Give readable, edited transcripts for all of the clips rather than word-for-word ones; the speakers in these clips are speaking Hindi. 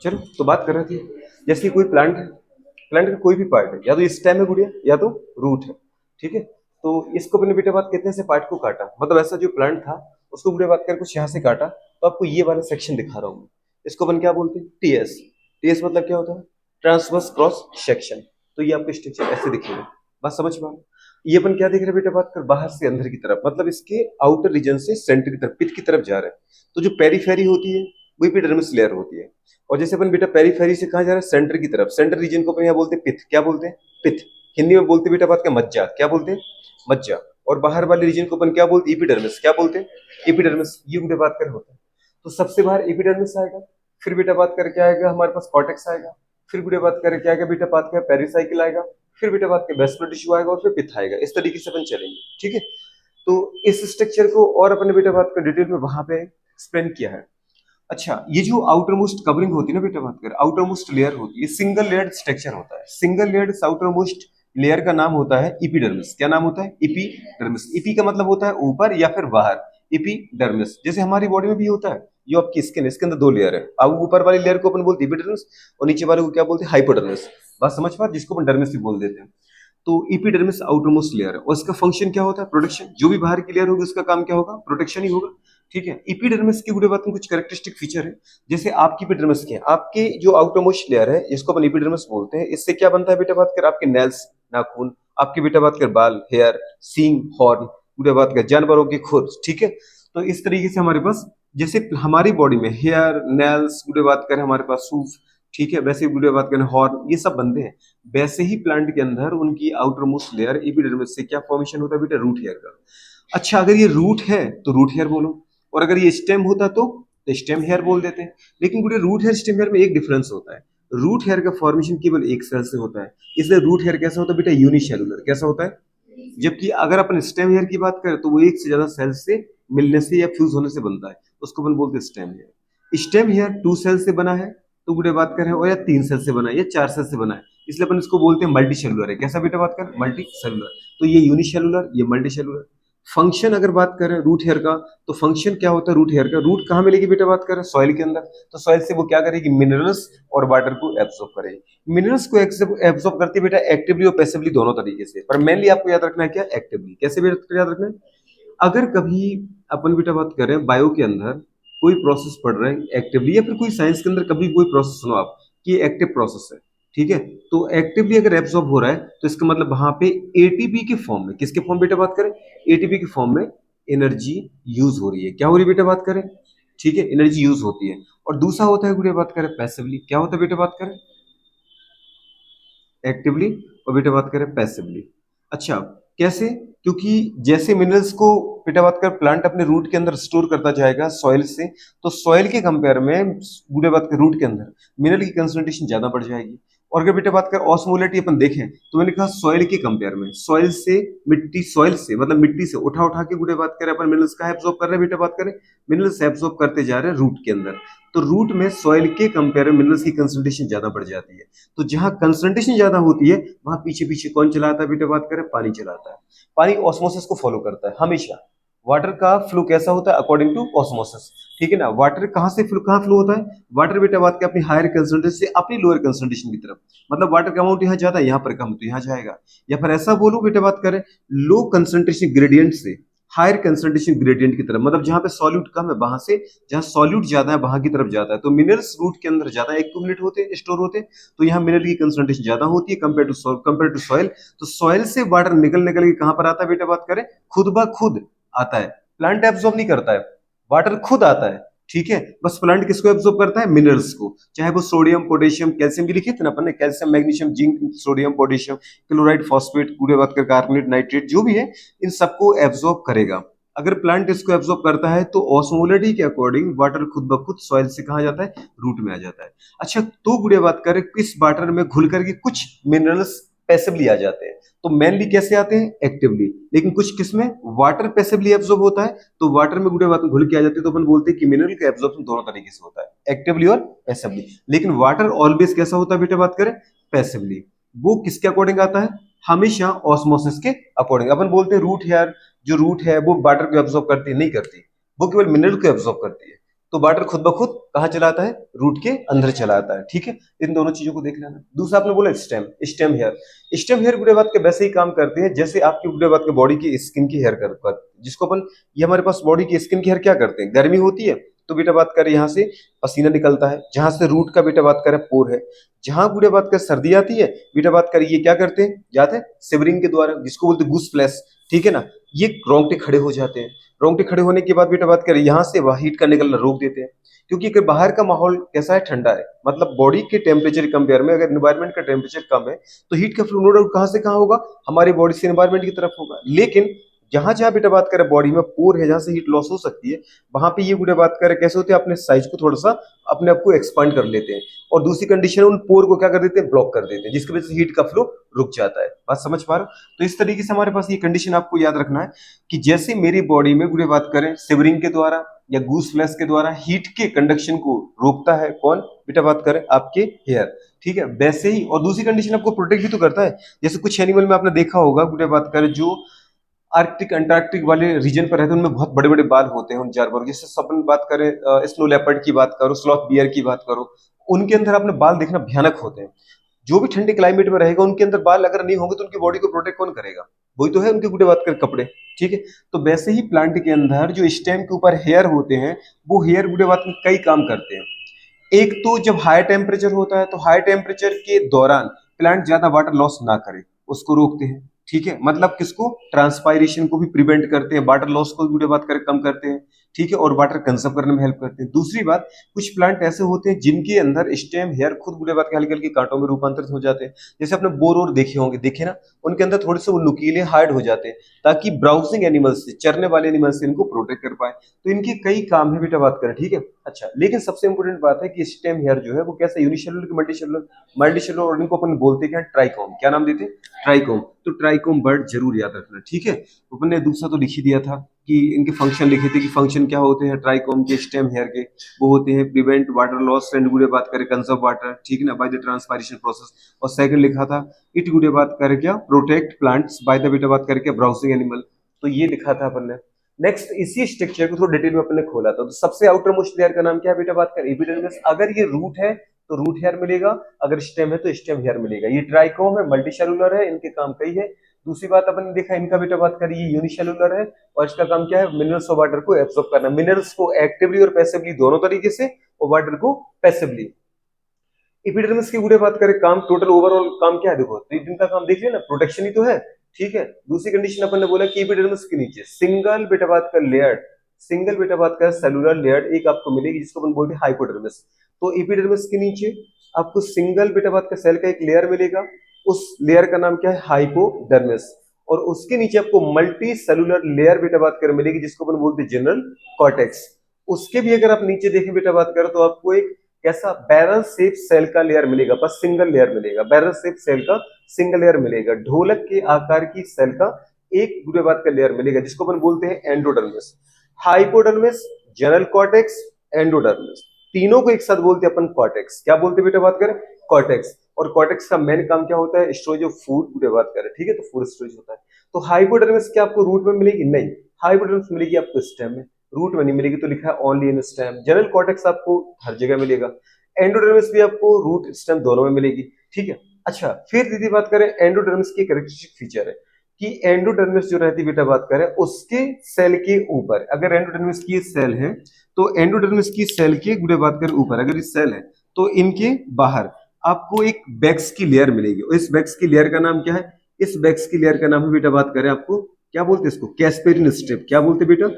चलो तो बात कर रहे थे, जैसे कोई प्लांट है, प्लांट का कोई भी पार्ट है, या तो स्टेम है गुड़िया या तो रूट है, ठीक है। तो इसको अपने बेटे बात कहते हैं, से पार्ट को काटा, मतलब ऐसा जो प्लांट था उसको गुड़िया बात कर कुछ यहाँ से काटा, तो आपको ये वाला सेक्शन दिखा रहा हूँ मैं। इसको अपन क्या बोलते हैं, टीएस। टीएस मतलब क्या होता है, ट्रांसवर्स क्रॉस सेक्शन। तो ये आपको स्ट्रक्चर ऐसे दिखेगा, बात समझ पा रहे हो? ये अपन क्या देख रहे हैं बेटा बात कर, बाहर से अंदर की तरफ, मतलब इसके आउटर रीजन से सेंटर की तरफ, पिथ की तरफ जा रहे हैं। तो जो पेरीफेरी होती है वो एपिडर्मिस लेयर होती है। और जैसे अपन बेटा पेरीफेरी से कहा जा रहा है, सेंटर की तरफ, सेंटर रीजन को अपन यहाँ बोलते हैं पिथ, क्या बोलते हैं, पिथ। हिंदी में बोलते बेटा बात का मज्जा, क्या बोलते हैं, मज्जा। और बाहर वाले रीजन को अपन क्या बोलते हैं, एपिडर्मिस, क्या बोलते हैं, एपिडर्मिस। ये बेटा बात कर होता है। तो सबसे बाहर एपिडर्मिस आएगा, फिर बेटा बात कर क्या आएगा, हमारे पास कॉर्टेक्स आएगा, फिर बेटा बात कर क्या आएगा, बेटा बात कर पेरिसाइकिल आएगा, फिर बेटा बात कर वेस्कुलर टिश्यू आएगा, और फिर पिथ आएगा। इस तरीके से अपन चलेंगे, ठीक है। तो इस स्ट्रक्चर को और अपने बेटा बात कर डिटेल में वहां पे एक्सप्लेन किया है। अच्छा, ये जो आउटर मोस्ट कवरिंग होती है ना बेटा बात कर, आउटर मोस्ट लेयर होती है, सिंगल लेयर्ड स्ट्रक्चर होता है। Single layered outer most layer का नाम होता है इपीडर्मिस। क्या नाम होता है, इपीडर्मिस। इपी का मतलब होता है ऊपर या फिर बाहर, इपीडर्मिस। जैसे हमारी बॉडी में भी होता है, जो आपकी स्किन है, इसके अंदर दो लेयर है। अब ऊपर वाली लेयर को अपन बोलते हैं इपीडर्मिस, और नीचे वाले को क्या बोलते हैं, हाइपोडर्मिस। बात समझ पा, जिसको अपन डर्मिस भी बोल देते हैं। तो इपीडर्मिस आउटर मोस्ट लेयर है, और इसका फंक्शन क्या होता है, प्रोटेक्शन। जो भी बाहर की लेयर होगी उसका काम क्या होगा, प्रोटेक्शन ही होगा, ठीक है। इपीडर्मिस की गुड़े बात में कुछ कैरेक्टरिस्टिक फीचर है। जैसे आपकी इपीडर्मिस के, आपके जो आउटर मोस्ट लेयर है, जिसको अपन इपीडर्मिस बोलते हैं, इससे क्या बनता है बेटा बात कर, आपके नेल्स, नाखून, आपके बेटा बात कर बाल, हेयर, सींग, हॉर्न, गुड़े बात कर जानवरों की खुर, ठीक है। तो इस तरीके से हमारे पास, जैसे हमारी बॉडी में हेयर, नेल्स, गुड़े बात करें हमारे पास सूफ, ठीक है, वैसे गुड़े बात करें हॉर्न, ये सब बनते हैं। वैसे ही प्लांट के अंदर उनकी आउटर मोस्ट लेयर एपिडर्मिस से क्या फॉर्मेशन होता है बेटा, रूट हेयर का। अच्छा, अगर ये रूट है तो रूट हेयर बोलो, और अगर ये स्टेम होता तो स्टेम हेयर बोल देते हैं। लेकिन गुड़े रूट हेयर स्टेम हेयर में एक डिफरेंस होता है, रूट हेयर का फॉर्मेशन केवल एक सेल से होता है, इसलिए रूट हेयर कैसा होता है बेटा, यूनिसेलुलर। कैसा होता है, जबकि अगर अपन स्टेम हेयर की बात करें तो वो एक से ज्यादा सेल से मिलने से या फ्यूज होने से बनता है, उसको अपन बोलते हैं stem hair. Stem hair two cell से बना है, तो गुड़े बात करें, और या तीन सेल से बना है या चार सेल से बना है, इसलिए अपन इसको बोलते हैं मल्टी सेलुलर है। कैसा बेटा बात करें, मल्टी सेलुलर। तो ये यूनिसेलुलर, ये मल्टी सेलुलर। फंक्शन अगर बात करें रूट हेयर का, तो फंक्शन क्या होता है रूट हेयर का, रूट कहाँ मिलेगी बेटा बात करें, सॉइल के अंदर। तो सॉइल से वो क्या करेगी, मिनरल्स और वाटर को एब्सॉर्ब करेगी। मिनरल्स को एब्सॉर्ब करती है बेटा एक्टिवली और पैसिवली दोनों तरीके से, पर मेनली आपको याद रखना है क्या, एक्टिवली। कैसे बेटा याद रखना है, अगर कभी अपन बेटा बात करें बायो के अंदर कोई प्रोसेस पढ़ रहे हैं एक्टिवली, या फिर कोई साइंस के अंदर कभी कोई प्रोसेस सुनो आप कि ये एक्टिव प्रोसेस है, ठीक है, तो एक्टिवली अगर एब्सॉर्ब हो रहा है तो इसका मतलब वहां पे एटीपी के फॉर्म में, किसके फॉर्म बेटा बात करें, एटीपी के फॉर्म में एनर्जी यूज हो रही है। क्या हो रही है बेटा बात करें, ठीक है, एनर्जी यूज होती है। और दूसरा होता है बेटा बात करें पैसिवली। क्या होता है बेटा बात करें, एक्टिवली, और बेटा बात करें पैसिवली। अच्छा, कैसे, क्योंकि जैसे मिनरल्स को बेटा बात कर प्लांट अपने रूट के अंदर स्टोर करता जाएगा सॉइल से, तो सॉइल के कंपेयर में बेटा बात कर रूट के अंदर मिनरल की कंसंट्रेशन ज्यादा बढ़ जाएगी। और अगर बेटा बात कर ऑस्मोलिटी अपन देखें, तो मैंने कहा सॉइल के कंपेयर में, सॉइल से मिट्टी, सॉइल से मतलब मिट्टी से उठा उठा के बेटा बात करें अपन मिनरल्स का एब्सॉर्ब कर रहे हैं, बेटा बात करें मिनरल्स एब्सॉर्ब करते जा रहे हैं रूट के अंदर। तो रूट में सॉइल के कंपेयर में मिनरल्स की कंसंट्रेशन ज्यादा बढ़ जाती है। तो जहां कंसंट्रेशन ज्यादा होती है वहां पीछे पीछे कौन चलाता है बेटा बात करें, पानी चलाता है। पानी ऑस्मोसिस को फॉलो करता है हमेशा। वाटर का फ्लो कैसा होता है, अकॉर्डिंग टू ऑस्मोसिस, ठीक है ना। वाटर कहां से फ्लो, कहां फ्लो होता है, वाटर बेटा बात करें अपनी हायर कंसंट्रेशन से अपनी लोअर कंसंट्रेशन की तरफ, मतलब वाटर का अमाउंट यहाँ ज्यादा है, यहाँ पर कम, तो यहाँ जाएगा। या फिर ऐसा बोलो बेटा बात करें, लो कंसंट्रेशन ग्रेडियंट से हायर कंसंट्रेशन ग्रेडियंट की तरफ, मतलब जहां पे सॉल्यूट कम है वहां से जहां सॉल्यूट ज्यादा है वहां की तरफ जाता है। तो मिनरल्स रूट के अंदर ज्यादा एक्यूमुलेट होते हैं, स्टोर होते हैं, तो यहाँ मिनरल की कंसंट्रेशन ज्यादा होती है कंपेयर टू सॉइल। तो सॉइल से वाटर निकल निकल के कहां पर आता है बेटा बात करें, खुद ब खुद आता है। प्लांट एब्सॉर्ब नहीं करता है, वाटर खुद आता है, ठीक है। बस प्लांट किसको एब्सॉर्ब करता है, मिनरल्स को, चाहे वो सोडियम, पोटेशियम, कैल्शियम भी लिखे थे ना अपन ने, calcium, magnesium, zinc, sodium, potassium, chloride, phosphate, कूड़े बात कर कार्बोनेट, नाइट्रेट, जो भी है, इन सबको एब्सॉर्ब करेगा। अगर प्लांट इसको एब्सॉर्ब करता है तो ऑस्मोलैरिटी के अकॉर्डिंग वाटर खुद ब खुद सॉइल से कहा जाता है, रूट में आ जाता है। अच्छा, तो गुड़िया बात करें किस वाटर में घुल करके कुछ मिनरल्स पैसिवली आ जाते हैं, तो मेनली कैसे आते हैं, एक्टिवली। लेकिन कुछ किसमें वाटर पैसिवली एब्सॉर्ब होता है, तो वाटर में गुड़िया बात घुल के आ जाती है, तो अपन बोलते हैं कि मिनरल का एब्सॉर्प्शन दोनों तरीके से होता है, एक्टिवली और पैसिवली। लेकिन वाटर ऑलवेज कैसा होता है बेटा बात करें, पैसिवली। वो किसके अकॉर्डिंग आता है, हमेशा ऑस्मोसिस के अकॉर्डिंग। अपन बोलते हैं रूट हेयर, जो रूट है वो वाटर को एब्सॉर्ब करती है, नहीं करती, वो केवल मिनरल को एब्सॉर्ब करती है। तो वाटर खुद ब खुद कहाँ चला आता है, रूट के अंदर चला आता है। ठीक है, इन दोनों चीजों को देख लेना। दूसरा आपने बोला stem, stem hair. Stem hair बुढ़े बात के वैसे ही काम करते हैं जैसे आपकी बुढ़े बात के बॉडी की स्किन की हेयर कर, जिसको अपन, ये हमारे पास बॉडी की स्किन की हेयर क्या करते हैं, गर्मी होती है तो बेटा बात करें यहाँ से पसीना निकलता है, जहां से रूट का बेटा बात करें पोर है, जहां बूढ़े बात कर सर्दी आती है बेटा बात करें ये क्या करते हैं, जाते हैं सिवरिंग के द्वारा, जिसको बोलते हैं गूस फ्लैश। ठीक है ना, ये रोंगटे खड़े हो जाते हैं। रोंगटे खड़े होने के बाद बेटा बात करें यहाँ से वह हीट का निकलना रोक देते हैं, क्योंकि अगर बाहर का माहौल कैसा है, ठंडा है, मतलब बॉडी के टेम्परेचर कंपेयर में अगर एनवायरनमेंट का टेम्परेचर कम है तो हीट का फ्लो नो डाउट कहां से कहां होगा, हमारी बॉडी से एनवायरनमेंट की तरफ होगा। लेकिन जहां जहां बेटा बात करें बॉडी में पोर है जहां से हीट लॉस हो सकती है, वहां पे ये बेटा बात करें कैसे होते हैं, अपने साइज को थोड़ा सा अपने आप को एक्सपांड कर लेते हैं, और दूसरी कंडीशन उन पोर को क्या कर देते हैं, ब्लॉक कर देते हैं, जिसकी वजह से हीट का फ्लो रुक जाता है। बात समझ पा रहे हो? तो इस तरीके से हमारे पास ये कंडीशन आपको याद रखना है कि जैसे मेरी बॉडी में बुढ़े बात करें सिवरिंग के द्वारा या गूस फ्लैश के द्वारा हीट के कंडक्शन को रोकता है कौन, बेटा बात करें आपके हेयर। ठीक है, वैसे ही और दूसरी कंडीशन आपको प्रोटेक्ट भी तो करता है। जैसे कुछ एनिमल में आपने देखा होगा बुढ़े बात करें जो आर्कटिक अंटार्कटिक वाले रीजन पर रहते हैं, उनमें बहुत बड़े बड़े बाल होते हैं उन जानवरों के। जैसे अपन बात करें स्नो लेपर्ड की बात करो, स्लॉथ बियर की बात करो, उनके अंदर अपने बाल देखना भयानक होते हैं। जो भी ठंडे क्लाइमेट में रहेगा उनके अंदर बाल अगर नहीं होंगे तो उनकी बॉडी को प्रोटेक्ट कौन करेगा, वही तो है उनके गुड़े बात कर कपड़े। ठीक है, तो वैसे ही प्लांट के अंदर जो स्टेम के ऊपर हेयर होते हैं, वो हेयर गुड़े बात में कई काम करते हैं। एक तो जब हाई टेम्परेचर होता है तो हाई टेम्परेचर के दौरान प्लांट ज्यादा वाटर लॉस ना करे, उसको रोकते हैं। ठीक है, मतलब किसको, ट्रांसपायरेशन को भी प्रिवेंट करते हैं, वाटर लॉस को भी बात कर कम करते हैं। ठीक है, और वाटर कंजर्व करने में हेल्प करते हैं। दूसरी बात, कुछ प्लांट ऐसे होते हैं जिनके अंदर स्टेम हेयर खुद बुढ़े बात के हल्के हल्के कांटों में रूपांतरित हो जाते हैं। जैसे आपने बोर और देखे होंगे, देखे ना, उनके अंदर थोड़े से वो नुकीले हार्ड हो जाते हैं ताकि ब्राउजिंग एनिमल्स से, चरने वाले एनिमल्स से इनको प्रोटेक्ट कर पाए। तो इनके कई काम है बेटा बात करें। ठीक है, अच्छा, लेकिन सबसे इंपॉर्टेंट बात है कि स्टेम हेयर जो है वो कैसे, यूनिसेलुलर की मल्टीसेलुलर, मल्टीसेलुलर, और इनको अपन बोलते क्या, ट्राइकोम। क्या नाम देते हैं, ट्राइकोम। तो ट्राइकोम बर्ड जरूर याद रखना। ठीक है, अपन ने दूसरा तो लिख ही दिया था कि इनके फंक्शन लिखे थे कि फंक्शन क्या होते हैं ट्राइकोम के स्टेम हेयर के, वो होते हैं प्रिवेंट वाटर लॉस एंड गुड़े बात करें कंजर्व वाटर। ठीक है ना, बाय द ट्रांसपायरेशन प्रोसेस। और सेकंड लिखा था इट गुड़े बात करे क्या, प्रोटेक्ट प्लांट्स बाय द बेटा बात करके ब्राउजिंग एनिमल। तो ये लिखा था अपन ने। नेक्स्ट, इसी स्ट्रक्चर को थोड़ा डिटेल में अपन ने खोला था। तो सबसे आउटर मोस्ट लेयर का नाम क्या है बेटा बात करें, एपिडर्मिस। अगर ये रूट है तो रूट हेयर मिलेगा, अगर स्टेम है तो स्टेम हेयर मिलेगा। ये ट्राइकोम है, मल्टीसेलुलर है, इनके काम कई है। दूसरी बात अपन ने देखा इनका बेटा बात करें ये यूनिसेलुलर है, और इसका काम क्या है, मिनरल्स और वाटर को एब्सॉर्ब करना, मिनरल्स को एक्टिवली और पैसिवली दोनों तरीके से, और वाटर को पैसिवली। एपिडर्मिस की बुढ़े बात करें काम, टोटल ओवरऑल काम क्या है, देखो तो इनका काम देख लिया ना, प्रोटेक्शन ही तो है। ठीक है, दूसरी कंडीशन अपन ने बोला कि एपिडर्मिस के नीचे सिंगल बेटा बात कर लेयर, सिंगल बेटा बात कर सेलुलर लेयर एक आपको मिलेगी, जिसको अपन बोलते हैं हाइपोडर्मिस। तो एपिडर्मिस के नीचे आपको सिंगल बेटा बात का सेल का एक लेयर मिलेगा, उस लेयर का नाम क्या है, हाइपोडर्मिस। और उसके नीचे आपको मल्टी सेलुलर लेयर बेटा बात कर मिलेगी, जिसको अपन बोलते हैं जनरल कॉर्टेक्स। उसके भी अगर आप नीचे देखें बेटा बात करें तो आपको एक कैसा बैरल शेप सेल का लेयर मिलेगा, बस सिंगल लेयर मिलेगा, बैरल शेप सेल का सिंगल लेयर मिलेगा। ढोलक के आकार की सेल का एक बुरे बात का लेयर मिलेगा, जिसको अपन बोलते हैं endodermis. Hypodermis, general cortex, endodermis, तीनों को एक साथ बोलते हैं अपन कॉर्टेक्स। क्या बोलते हैं बेटा बात करें, कॉर्टेक्स। और कॉर्टेक्स का मेन काम क्या होता है, स्टोरेज ऑफ फूड बुरे बात करें। ठीक है, तो फूड स्टोरेज होता है। तो हाइपोडर्मिस क्या आपको रूट में मिलेगी, नहीं, हाइपोडर्मिस मिलेगी आपको स्टेम में, रूट में नहीं मिलेगी, तो लिखा है only in stem. General cortex आपको हर जगह मिलेगा, एंडोडर्मिस भी आपको रूट स्टेम दोनों में मिलेगी। ठीक है, अच्छा, फिर दीदी बात करें एंडोडर्मिस की कैरेक्टरिस्टिक फीचर है कि एंडोडर्मिस जो रहती है बेटा बात करें उसके सेल के ऊपर, अगर एंडोडर्मिस की सेल है तो एंडोडर्मिस की सेल के गुड़े बात करें ऊपर अगर इस सेल है तो इनके बाहर आपको एक बैक्स की लेयर मिलेगी। और इस बैक्स की लेयर का नाम क्या है, इस बैक्स की लेयर का नाम है बेटा बात करें आपको क्या बोलते हैं इसको, कैस्पेरियन स्ट्रिप। क्या बोलते हैं बेटा,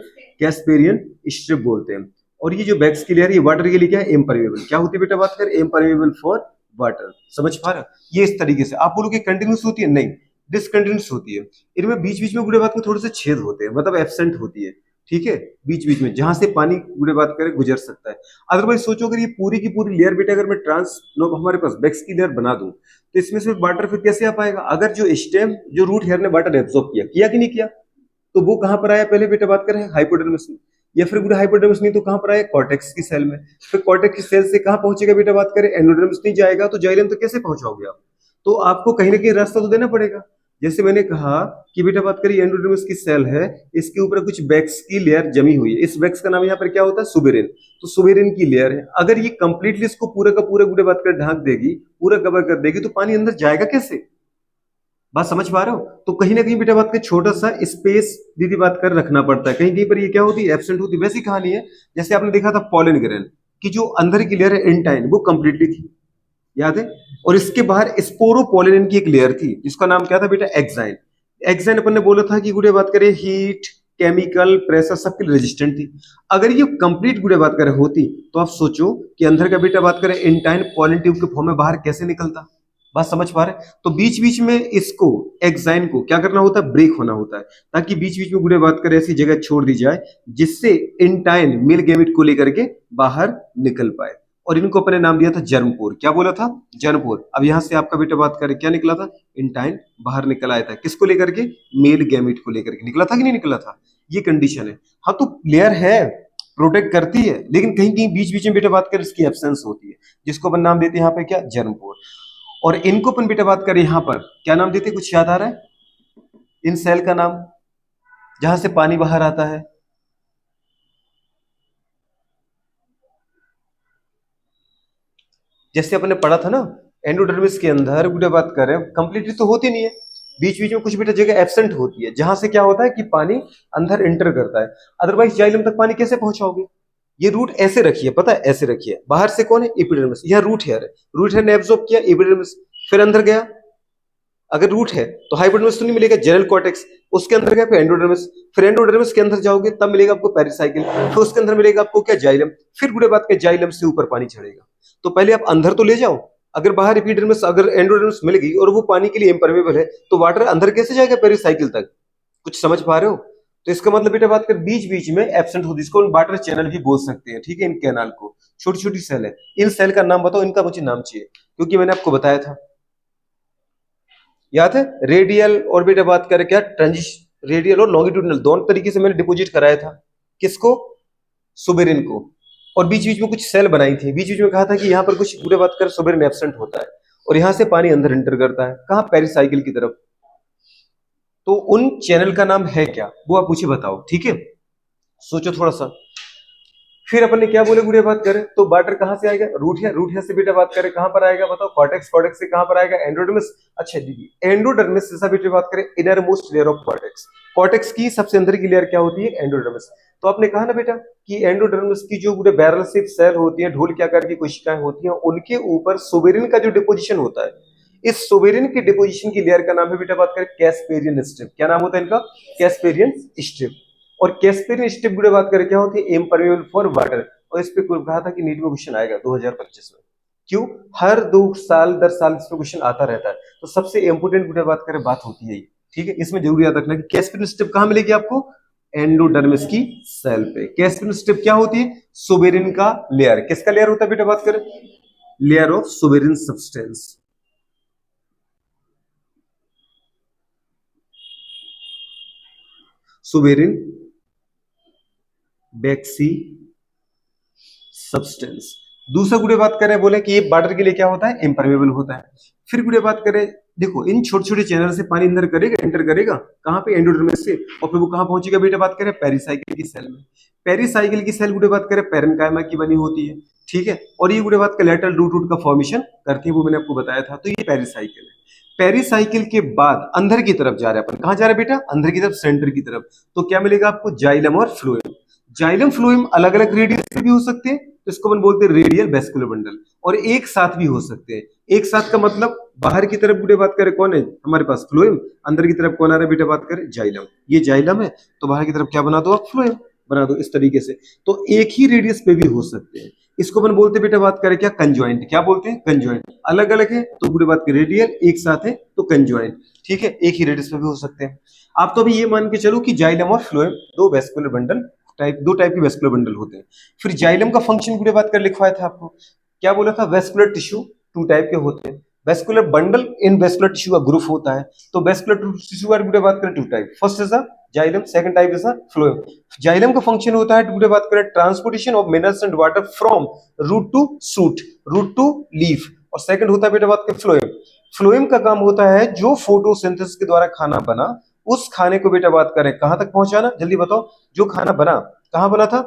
कैस्पेरियन स्ट्रिप बोलते हैं। और ये जो बैक्स की लेयर, ये वाटर के लिए क्या है, इम्परमेबल। क्या होती है बेटा बात करें, इम्परमेबल फॉर वाटर। समझ पा रहे हो, ये इस तरीके से। आप बोलोगे कंटिन्यूस होती है, नहीं, डिसकंटिन्यूस होती है। इनमें बीच बीच में गुड़े बात में थोड़े से छेद होते हैं, मतलब एब्सेंट होती है। ठीक है, बीच बीच में जहां से पानी गुड़े बात करें गुजर सकता है। अदरवाइज सोचो अगर ये पूरी की पूरी लेयर बेटा अगर मैं हमारे पास बैक्स की लेयर बना दूं तो इसमें से वाटर फिर कैसे आ पाएगा। अगर जो स्टेम, जो रूट हेयर ने वाटर एब्जॉर्ब किया कि नहीं किया, तो वो कहां पर आया, पहले बेटा बात करें हाइपोडर्मिस में, या फिर पूरा हाइपोडर्मिस नहीं तो कहां पर आया, कॉर्टेक्स की सेल में। फिर कॉर्टेक्स की सेल से कहां पहुंचेगा बेटा बात करें, एंडोडर्मिस नहीं जाएगा तो जाइलम तो कैसे पहुंचाओगे आप, तो आपको कहीं ना कहीं रास्ता तो देना पड़ेगा। जैसे मैंने कहा कि बेटा बात करिए एंडोडर्मिस की सेल है, इसके ऊपर कुछ वैक्स की लेयर जमी हुई है, इस वैक्स का नाम यहाँ पर क्या होता है, सुबेरिन। तो सुबेरिन की लेयर है, अगर ये कंप्लीटली इसको पूरा का पूरा गुड़े बात कर ढक देगी, पूरा कवर कर देगी, तो पानी अंदर जाएगा कैसे? बात समझ पा रहे हो? तो कहीं ना कहीं बेटा बात कर छोटा सा स्पेस दीदी बात कर रखना पड़ता है, कहीं कहीं पर ये क्या होती है, एब्सेंट होती है। वैसी कहानी है जैसे आपने देखा था पॉलन ग्रेन की जो अंदर की लेयर है इंटाइन, वो कंप्लीटली थी, याद है? और इसके बाहर स्पोरोपोलिन की एक लेयर थी जिसका नाम क्या था बेटा, एक्साइन। एक्साइन अपन ने बोला था कि गुड़े बात करें हीट, केमिकल, प्रेशर सबके लिए रेजिस्टेंट थी। अगर ये कंप्लीट गुड़े बात करें होती, तो आप सोचो कि अंदर का बेटा बात करें इंटाइन पॉलिन ट्यूब के फॉर्म में बाहर कैसे निकलता। बात समझ पा रहे? तो बीच बीच में इसको एक्साइन को क्या करना होता है, ब्रेक होना होता है, ताकि बीच बीच में गुड़े बात करें ऐसी जगह छोड़ दी जाए जिससे इंटाइन मेल गैमेट को लेकर के बाहर निकल पाए। और इनको अपने नाम दिया था जर्मपोर। क्या बोला था, जर्मपोर। अब यहां से आपका बेटा बात करें क्या निकला था, इंटाइन बाहर निकल आया था, किसको लेकर के, मेल गैमेट को लेकर के। निकला था कि नहीं निकला था, ये कंडीशन है। हाँ तो लेयर है, प्रोटेक्ट करती है, लेकिन कहीं कहीं बीच बीच में बेटा बात करें इसकी एब्सेंस होती है, जिसको अपन नाम देते हैं यहाँ पे क्या, जर्मपोर। और इनको अपन बेटा बात करें यहां पर क्या नाम देते हैं, कुछ याद आ रहा है इन सेल का नाम जहां से पानी बाहर आता है? जैसे अपने पढ़ा था ना, एंडोडर्मिस के अंदर गुड़े बात कर रहे हैं कंप्लीटली तो होती नहीं है, बीच बीच में कुछ बेटा जगह एब्सेंट होती है जहां से क्या होता है कि पानी अंदर एंटर करता है। अदरवाइज जाइलम तक पानी कैसे पहुंचाओगे? ये रूट ऐसे रखिए, पता है ऐसे रखिए, बाहर से कौन है, एपिडर्मिस, यह रूट हेयर है, रूट हेयर ने एब्जॉर्ब किया एपिडर्मिस, फिर अंदर गया। अगर रूट है तो हाइपोडर्मिस तो नहीं मिलेगा, जेनरल कॉर्टेक्स, उसके अंदर गया फिर एंडोडर्मिस, फिर एंडोडर्मिस के अंदर जाओगे तब मिलेगा आपको पेरिसाइकिल, फिर उसके अंदर मिलेगा आपको क्या, जाइलम, फिर गुड़े बात के जाइलम से ऊपर पानी चढ़ेगा। तो पहले आप अंदर तो ले जाओ, अगर बाहर एपिडर्मिस अगर एंडोडर्मिस मिल गई और वो पानी के लिए इम्परमेबल है, तो वाटर अंदर कैसे जाएगा पेरिसाइकिल तक? कुछ समझ पा रहे हो? तो इसका मतलब बेटा बात कर बीच बीच में एब्सेंट होती है, इसको वाटर चैनल भी बोल सकते हैं, ठीक है? इन कैनाल को छोटी छोटी सेल है, इन सेल का नाम बताओ, इनका मुझे नाम चाहिए क्योंकि मैंने आपको बताया था, याद है? रेडियल और बेटा बात करें क्या, ट्रांजिश, रेडियल और लॉन्गिट्यूडनल दोनों तरीके से मैंने डिपोजिट कराया था, किसको, सुबेरिन को। और बीच बीच में कुछ सेल बनाई थी, बीच बीच में कहा था कि यहाँ पर कुछ पूरे बात कर सुबेरिन एब्सेंट होता है और यहां से पानी अंदर एंटर करता है, कहां, पेरिसाइकिल की तरफ। तो उन चैनल का नाम है क्या, वो आप मुझे बताओ, ठीक है? सोचो थोड़ा सा। फिर अपन ने क्या बोले गुड़िया बात करें तो वाटर कहां से आएगा, रूट है, रूट है से बेटा बात करें कहां पर आएगा बताओ, कॉर्टेक्स, कॉर्टेक्स से कहां पर आएगा, एंडोडर्मिस। अच्छा दीदी एंडोडर्मिस से बेटा बात करें inner most layer of cortex, cortex की सबसे अंदर की लेयर क्या होती है, एंडोडर्मिस। तो आपने कहा ना बेटा कि एंडोडर्मिस की जो पूरे बैरल शेप सेल होती है, ढोल के आकार की कोशिकाएं होती हैं, उनके ऊपर सुबेरिन का जो डिपोजिशन होता है, इस सुबेरिन की डिपोजिशन की लेयर का नाम है बेटा बात करें कैस्पेरियन स्ट्रिप। क्या नाम होता है इनका, कैस्पेरियन स्ट्रिप। और कैस्पेरियन स्ट्रिप की बात करें क्या होती है, इम्परमेबल फॉर वाटर। और इस पे कहा था कि नीट में क्वेश्चन आएगा 2025 में, क्यों, हर 2 साल 10 साल इसमें क्वेश्चन आता रहता है, तो सबसे इंपोर्टेंट बात करें बात होती है ये, ठीक है? इसमें जरूर याद रखना कि कैस्पेरियन स्ट्रिप कहां मिलेगी आपको, एंडोडर्मिस की सेल पे। कैस्पेरियन स्ट्रिप क्या होती है, सुबेरिन का लेयर, किसका लेयर होता है बेटा बात करें, layer of suberin substance. Suberin waxy substance. दूसरा गुड़े बात करें बोले कि ये वाटर के लिए क्या होता है, इम्परमेबल होता है। फिर गुड़े बात करें, देखो इन छोटे छोटे चैनल से पानी अंदर करेगा, एंटर करेगा कहां पे, एंडोडर्मिस से, और फिर वो कहां पहुंचेगा बेटा बात करें, पेरिसाइकिल की सेल में। पेरिसाइकिल की सेल गुड़े बात करें पैरेन्काइमा की बनी होती है, ठीक है? और ये गुड़े बात का लेटरल रूट रूट का फॉर्मेशन करती है, वो मैंने आपको बताया था। तो ये पेरिसाइकिल है। पेरिसाइकिल के बाद अंदर की तरफ जा रहे हैं अपन, कहां जा रहे हैं बेटा, अंदर की तरफ, सेंटर की तरफ। तो क्या मिलेगा आपको, जाइलम और फ्लोएम। जाइलम फ्लोएम अलग अलग रेडियस पे भी हो सकते हैं, तो इसको अपन बोलते हैं रेडियल वेस्कुलर बंडल, और एक साथ भी हो सकते हैं। एक साथ का मतलब बाहर की तरफ बेटा बात करें कौन है हमारे पास, फ्लोएम, अंदर की तरफ कौन आ रहा है बेटा बात करें, जाइलम। ये जाइलम है, तो बाहर की तरफ क्या बना दो आप, फ्लोएम बना दो, इस तरीके से। तो एक ही रेडियस पे भी हो सकते हैं। इसको अपन बोलते हैं बेटा बात करें क्या, कंजॉइंट। क्या बोलते हैं, कंजॉइंट। अलग अलग है तो पूरी बात करें रेडियल, एक साथ है तो कंजॉइंट, ठीक है? एक ही रेडियस पे भी हो सकते हैं। आप तो अभी ये मान के चलो कि जाइलम और फ्लोएम दो वेस्कुलर बंडल टाइप, दो टाइप के वेस्कुलर बंडल होते हैं। फिर जाइलम का फंक्शन पूरी बात कर लिखवाया था आपको, क्या बोला था, वेस्कुलर टिश्यू टू टाइप के होते हैं, vascular bundle in vascular tissue का ग्रुप होता है। तो वेस्कुलर टिश्यू की बात करें two type, first is a xylem, second type is a phloem. Xylem का फंक्शन होता है टुडे बात करें transportation of minerals and water from root to shoot, root to leaf, और सेकंड होता है बेटा बात के फ्लोएम। फ्लोएम का काम होता है जो फोटोसिंथेसिस के द्वारा खाना बना उस खाने को बेटा बात करें कहां तक पहुंचाना, जल्दी बताओ। जो खाना बना कहां बना था,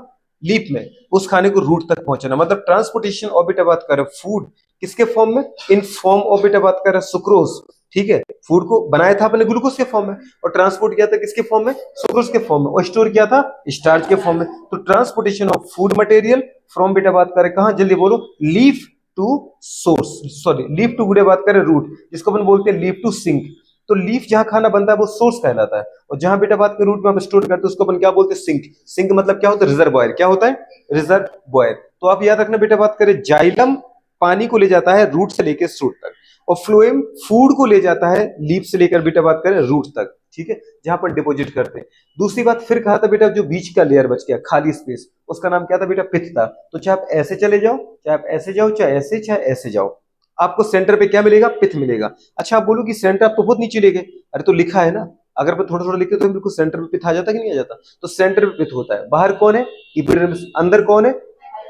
लीफ में, उस खाने को रूट तक पहुंचाना। मतलब ट्रांसपोर्टेशन ऑफ बेटा बात करें फूड किसके फॉर्म में, इन फॉर्म ऑफ बेटा बात करें सुक्रोज। ठीक है, फूड को बनाया था अपने ग्लूकोज के फॉर्म में और ट्रांसपोर्ट किया था किसके फॉर्म में, सुक्रोज के फॉर्म में, और स्टोर किया था स्टार्च के फॉर्म में। तो transportation of food material from बेटा बात करें कहां, जल्दी बोलो, leaf to source, sorry leaf to बेटा बात करें रूट, जिसको अपन बोलते हैं लीफ टू सिंक। तो लीफ जहां खाना बनता है वो सोर्स कहलाता है, और जहां बेटा बात के रूट में हम स्टोर करते हैं उसको अपन क्या बोलते हैं, सिंक। सिंक मतलब क्या होता है, रिजर्वॉयर। क्या होता है, रिजर्वॉयर। तो आप याद रखना बेटा बात करें, जाइलम पानी को ले जाता है रूट से लेकर स्रोत तक, और फ्लोएम फूड को ले जाता है लीफ से लेकर बेटा बात करें रूट तक। ठीक है, जहां पर डिपॉजिट करते हैं। दूसरी बात फिर कहा था बेटा, जो बीच का लेयर बच गया खाली स्पेस, उसका नाम क्या था बेटा, पिथ था। तो चाहे आप ऐसे चले जाओ, चाहे आप ऐसे जाओ, चाहे ऐसे, चाहे ऐसे जाओ, आपको सेंटर पे क्या मिलेगा, पिथ मिलेगा। अच्छा आप बोलो कि सेंटर आप तो बहुत नीचे ले गए, अरे तो लिखा है ना, अगर मैं थोड़ा थोड़ा लिखे तो बिल्कुल सेंटर पे पिथ आ जाता कि नहीं आ जाता। तो सेंटर पे पिथ होता है। बाहर कौन है, इपिडर्मिस। अंदर कौन है,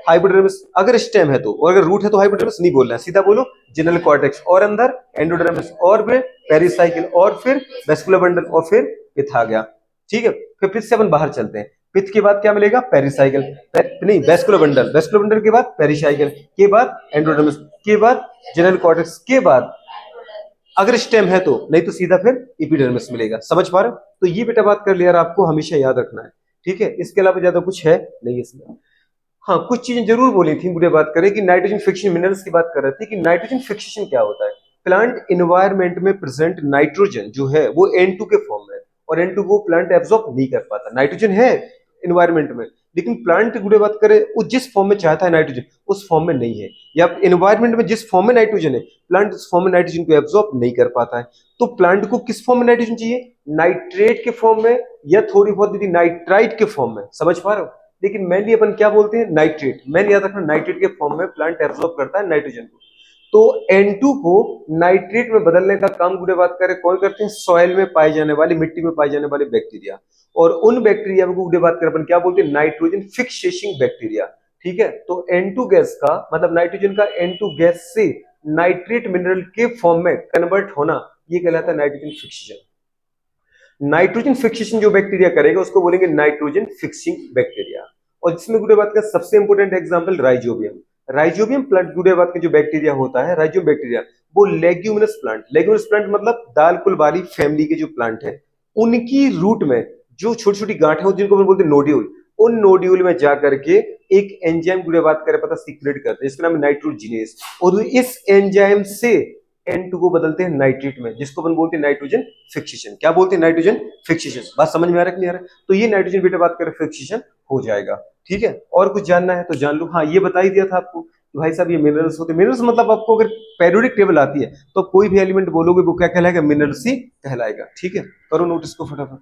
हाइपोडर्मिस। अगर स्टेम है तो, और अगर रूट है तो हाइपोडर्मिस नहीं बोलना है, सीधा बोलो जिनरल कॉर्टेक्स, और अंदर एंडोडर्मिस, और फिर पेरिसाइकिल, और फिर वेस्कुलर बंडल, और फिर पिथ आ गया। ठीक है, फिर पिथ से अपन बाहर चलते हैं। पिथ के बाद क्या मिलेगा, पेरिसाइकिल, नहीं वेस्कुलर बंडल, वेस्कुलर बंडल के बाद पेरिसाइकिल, के बाद एंडोडर्मिस, के बाद जनरल कॉर्टेक्स, के बाद अगर स्टेम है तो, नहीं तो सीधा फिर एपिडर्मिस मिलेगा। समझ पा रहे हो। तो ये बेटा बात कर लिया, आपको हमेशा याद रखना है। ठीक है, इसके अलावा ज्यादा कुछ है नहीं इसमें। हाँ कुछ चीजें जरूर बोली थी, मुझे बात करें कि नाइट्रोजन फिक्सेशन, मिनरल्स की बात कर रहे थे कि नाइट्रोजन फिक्सेशन क्या होता है। प्लांट इन्वायरमेंट में प्रेजेंट नाइट्रोजन जो है वो N2 के फॉर्म में है, और N2 को प्लांट एब्जॉर्ब नहीं कर पाता। नाइट्रोजन है इन्वायरमेंट में, लेकिन प्लांट गुड़े बात करें वो जिस फॉर्म में चाहता है नाइट्रोजन उस फॉर्म में नहीं है, या इन्वायरमेंट में जिस फॉर्म में नाइट्रोजन है प्लांट उस फॉर्म में नाइट्रोजन को एब्जॉर्ब नहीं कर पाता है। तो प्लांट को किस फॉर्म में नाइट्रोजन चाहिए, नाइट्रेट के फॉर्म में, या थोड़ी बहुत दीदी नाइट्राइट के फॉर्म में। समझ पा रहे हो। लेकिन मेनली अपन क्या बोलते हैं, नाइट्रेट। मैंने याद रखना, नाइट्रेट के फॉर्म में प्लांट एब्जॉर्ब करता है नाइट्रोजन को। तो N2 को नाइट्रेट में बदलने का काम गुड़े बात करें कौन करते हैं, सॉइल में पाए जाने वाली, मिट्टी में पाए जाने वाले बैक्टीरिया। और उन बैक्टीरिया को गुड़े बात करें अपन क्या बोलते हैं, नाइट्रोजन फिक्सेशिंग बैक्टीरिया। ठीक है, तो N2 गैस का मतलब नाइट्रोजन का N2 गैस से नाइट्रेट मिनरल के फॉर्म में कन्वर्ट होना, ये कहलाता है नाइट्रोजन फिक्सेशन। नाइट्रोजन फिक्सेशन जो बैक्टीरिया करेगा उसको बोलेंगे नाइट्रोजन फिक्सिंग बैक्टीरिया। और जिसमें गुड़े बात का सबसे important example rhizobium. Rhizobium plant गुड़े बात का जो बैक्टीरिया होता है, राइजोबियम बैक्टीरिया, वो लेग्यूमिनस प्लांट, लेग्यूमिनस प्लांट मतलब दाल कुलबारी फैमिली के जो प्लांट है, उनकी रूट में जो छोटी छोटी गांठें होती हैं जिनको बोलते हैं नोड्यूल, उन नोड्यूल में जाकर के एक एंजाइम गुड़े बात करें पता सीक्रेट करते हैं, इसका नाम है नाइट्रोजिनेस। और इस एंजाइम से N2 को बदलते हैं नाइट्रेट में, जिसको अपन बोलते हैं नाइट्रोजन फिक्सेशन। क्या बोलते हैं, नाइट्रोजन फिक्सेशन। बात समझ में आ रहा है कि नहीं आ रहा है। तो ये नाइट्रोजन बेटा बात करें फिक्सेशन हो जाएगा। ठीक है, और कुछ जानना है तो जान लो। हाँ ये बता ही दिया था आपको कि भाई साहब ये मिनरल्स होते हैं। मिनरल्स मतलब आपको अगर पेरियोडिक टेबल आती है तो कोई भी एलिमेंट बोलोगे वो क्या कहलाएगा, मिनरल्स ही कहलाएगा। ठीक है, करो नोट इसको फटाफट।